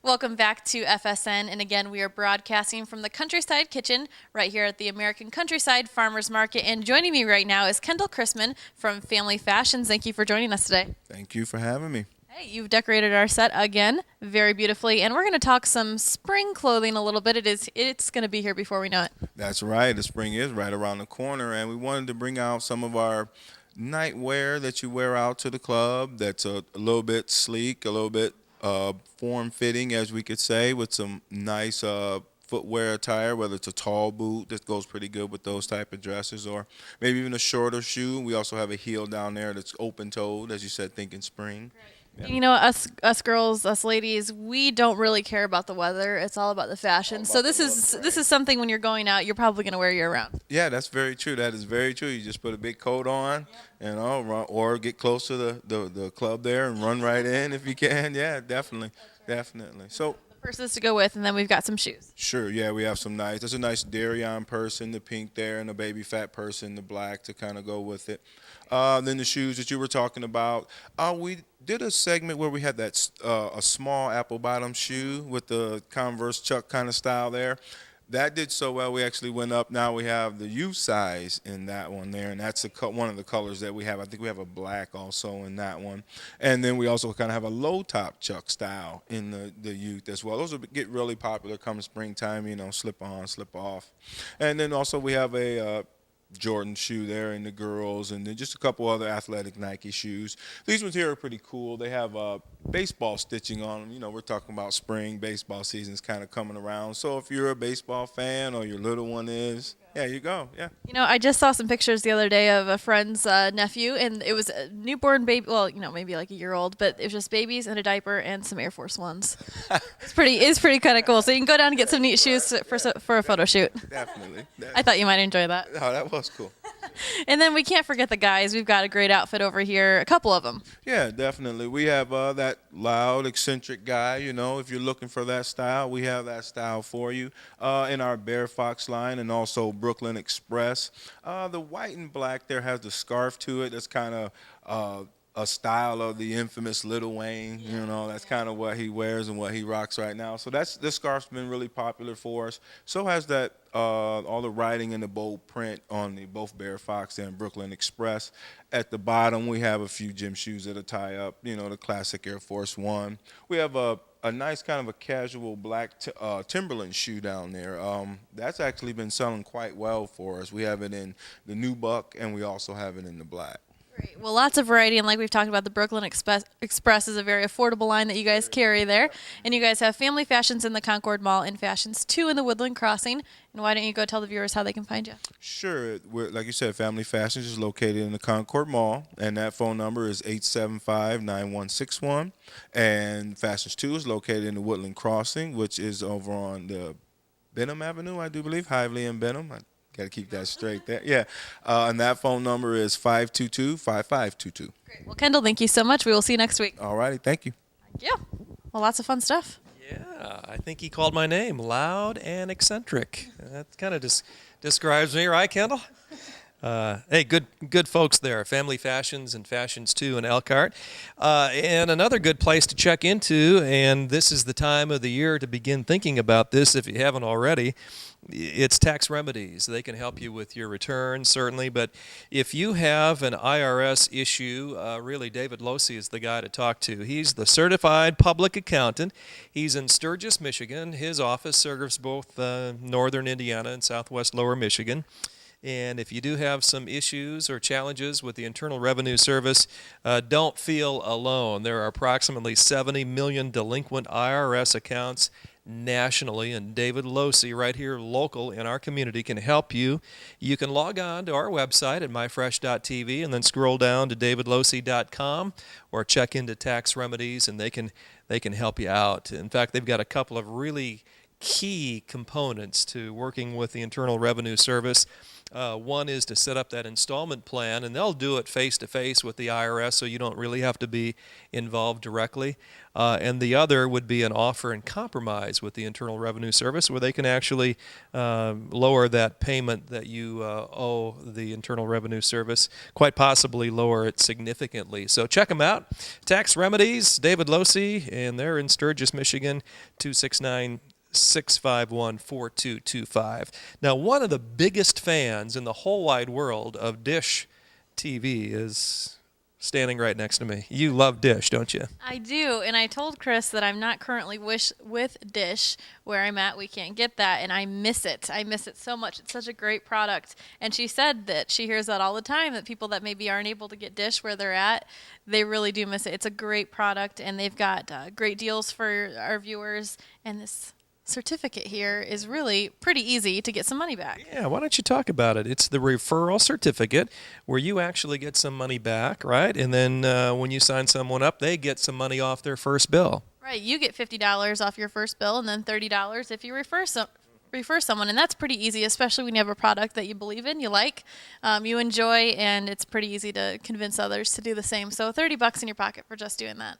Welcome back to FSN, and again, we are broadcasting from the Countryside Kitchen right here at the American Countryside Farmers Market, and joining me right now is Kendall Chrisman from Family Fashions. Thank you for joining us today. Thank you for having me. Hey, you've decorated our set again very beautifully, and we're going to talk some spring clothing a little bit. It's going to be here before we know it. That's right. The spring is right around the corner, and we wanted to bring out some of our nightwear that you wear out to the club that's a little bit sleek, a little bit form-fitting, as we could say, with some nice footwear attire, whether it's a tall boot that goes pretty good with those type of dresses, or maybe even a shorter shoe. We also have a heel down there that's open-toed, as you said, thinking spring. Right. Yeah. You know, us girls, us ladies, we don't really care about the weather. It's all about the fashion. So this is something when you're going out, you're probably going to wear year-round. Yeah, that's very true. That is very true. You just put a big coat on, run, or get close to the club there and run right in if you can. Yeah, definitely, definitely. So the purses to go with, and then we've got some shoes. Sure, yeah, we have some nice. There's a nice Darien purse in the pink there, and a baby fat purse in the black to kind of go with it. Then the shoes that you were talking about. We did a segment where we had that a small apple bottom shoe with the Converse Chuck kind of style there. That did so well, we actually went up. Now we have the U size in that one there, and that's one of the colors that we have. I think we have a black also in that one. And then we also kind of have a low-top Chuck style in the youth as well. Those will get really popular come springtime, slip on, slip off. And then also we have a Jordan shoe there in the girls, and then just a couple other athletic Nike shoes. These ones here are pretty cool. They have baseball stitching on them. We're talking about spring. Baseball season's kind of coming around. So if you're a baseball fan or your little one is, yeah, you go. Yeah. I just saw some pictures the other day of a friend's nephew, and it was a newborn baby. Well, maybe like a year old, but it was just babies and a diaper and some Air Force Ones. It's pretty kind of cool. So you can go down and get some neat shoes for a photo shoot. Definitely. I thought you might enjoy that. Oh, that was cool. And then we can't forget the guys. We've got a great outfit over here, a couple of them. Yeah, definitely. We have that loud, eccentric guy, if you're looking for that style, we have that style for you in our Bear Fox line, and also Brooklyn Express. The white and black there has the scarf to it. That's kind of a style of the infamous Lil Wayne. That's kind of what he wears and what he rocks right now. So this scarf's been really popular for us. So has that all the writing and the bold print on both Bear Fox and Brooklyn Express. At the bottom, we have a few gym shoes that are tie up. The classic Air Force One. We have a nice kind of a casual black Timberland shoe down there. That's actually been selling quite well for us. We have it in the nubuck, and we also have it in the black. Great. Well, lots of variety, and like we've talked about, the Brooklyn Express is a very affordable line that you guys carry there. And you guys have Family Fashions in the Concord Mall and Fashions 2 in the Woodland Crossing. And why don't you go tell the viewers how they can find you? Sure. Like you said, Family Fashions is located in the Concord Mall, and that phone number is 875-9161. And Fashions 2 is located in the Woodland Crossing, which is over on the Benham Avenue, I do believe, Hively and Benham. Got to keep that straight there. Yeah. And that phone number is 522-5522. Great. Well, Kendall, thank you so much. We will see you next week. All righty. Thank you. Thank you. Well, lots of fun stuff. Yeah, I think he called my name, loud and eccentric. That kind of describes me, right, Kendall? Hey, good folks there, Family Fashions and Fashions 2 in Elkhart. And another good place to check into, and this is the time of the year to begin thinking about this if you haven't already, it's Tax Remedies. They can help you with your return, certainly, but if you have an IRS issue, really David Losey is the guy to talk to. He's the certified public accountant. He's in Sturgis, Michigan. His office serves both northern Indiana and southwest lower Michigan. And if you do have some issues or challenges with the Internal Revenue Service, don't feel alone. There are approximately 70 million delinquent IRS accounts nationally, and David Losey right here local in our community can help you. You can log on to our website at myfresh.tv and then scroll down to davidlosey.com or check into Tax Remedies, and they can help you out. In fact, they've got a couple of really key components to working with the Internal Revenue Service. One is to set up that installment plan, and they'll do it face-to-face with the IRS, so you don't really have to be involved directly. And the other would be an offer and compromise with the Internal Revenue Service, where they can actually lower that payment that you owe the Internal Revenue Service, quite possibly lower it significantly. So check them out. Tax Remedies, David Losey, and they're in Sturgis, Michigan, 269-651-4225. Now, one of the biggest fans in the whole wide world of Dish TV is standing right next to me. You love Dish, don't you? I do, and I told Chris that I'm not currently with Dish. Where I'm at, we can't get that, and I miss it. I miss it so much. It's such a great product. And she said that she hears that all the time, that people that maybe aren't able to get Dish where they're at, they really do miss it. It's a great product, and they've got great deals for our viewers, and this certificate here is really pretty easy to get some money back. Yeah, why don't you talk about it? It's the referral certificate where you actually get some money back, right? And then when you sign someone up, they get some money off their first bill. Right, you get $50 off your first bill, and then $30 if you refer someone, and that's pretty easy, especially when you have a product that you believe in, you like, you enjoy, and it's pretty easy to convince others to do the same. So $30 in your pocket for just doing that.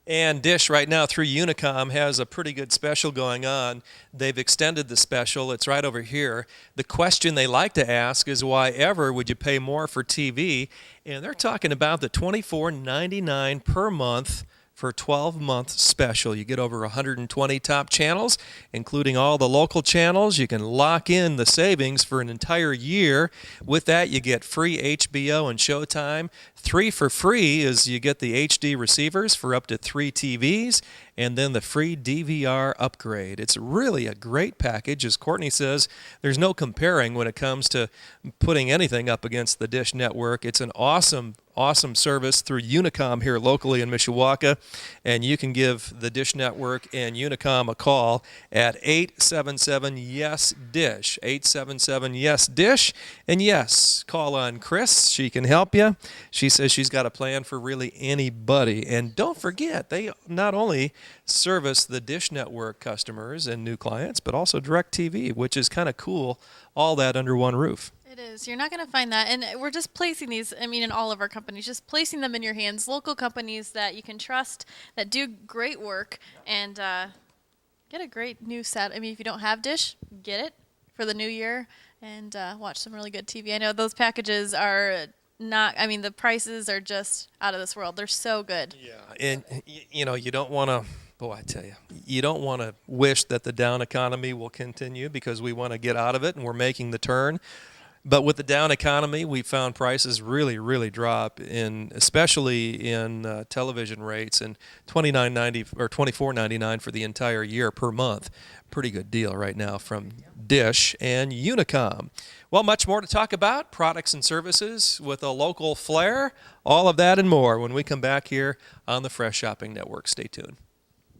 And Dish right now through Unicom has a pretty good special going on. They've extended the special. It's right over here. The question they like to ask is, why ever would you pay more for TV? And they're talking about the $24.99 per month for a 12-month special. You get over 120 top channels, including all the local channels. You can lock in the savings for an entire year. With that, you get free HBO and Showtime. 3 for free is you get the HD receivers for up to 3 TVs, and then the free DVR upgrade. It's really a great package. As Courtney says, there's no comparing when it comes to putting anything up against the Dish Network. It's an awesome service through Unicom here locally in Mishawaka, and you can give the Dish Network and Unicom a call at 877-YES-DISH, 877-YES-DISH, and yes, call on Chris. She can help you. She says she's got a plan for really anybody. And don't forget, they not only service the Dish Network customers and new clients, but also DirecTV, which is kind of cool, all that under one roof. It is. You're not going to find that. And we're just placing these, I mean, in all of our companies, just placing them in your hands. Local companies that you can trust, that do great work, and get a great new set. I mean, if you don't have Dish, get it for the new year and watch some really good TV. I know those packages are not, I mean, the prices are just out of this world. They're so good. Yeah. And, you know, you don't want to, I tell you, you don't want to wish that the down economy will continue, because we want to get out of it, and we're making the turn. But with the down economy, we found prices really, really drop, especially in television rates, and $29.90 or $24.99 for the entire year per month. Pretty good deal right now from Dish and Unicom. Well, much more to talk about, products and services with a local flair, all of that and more when we come back here on the Fresh Shopping Network. Stay tuned.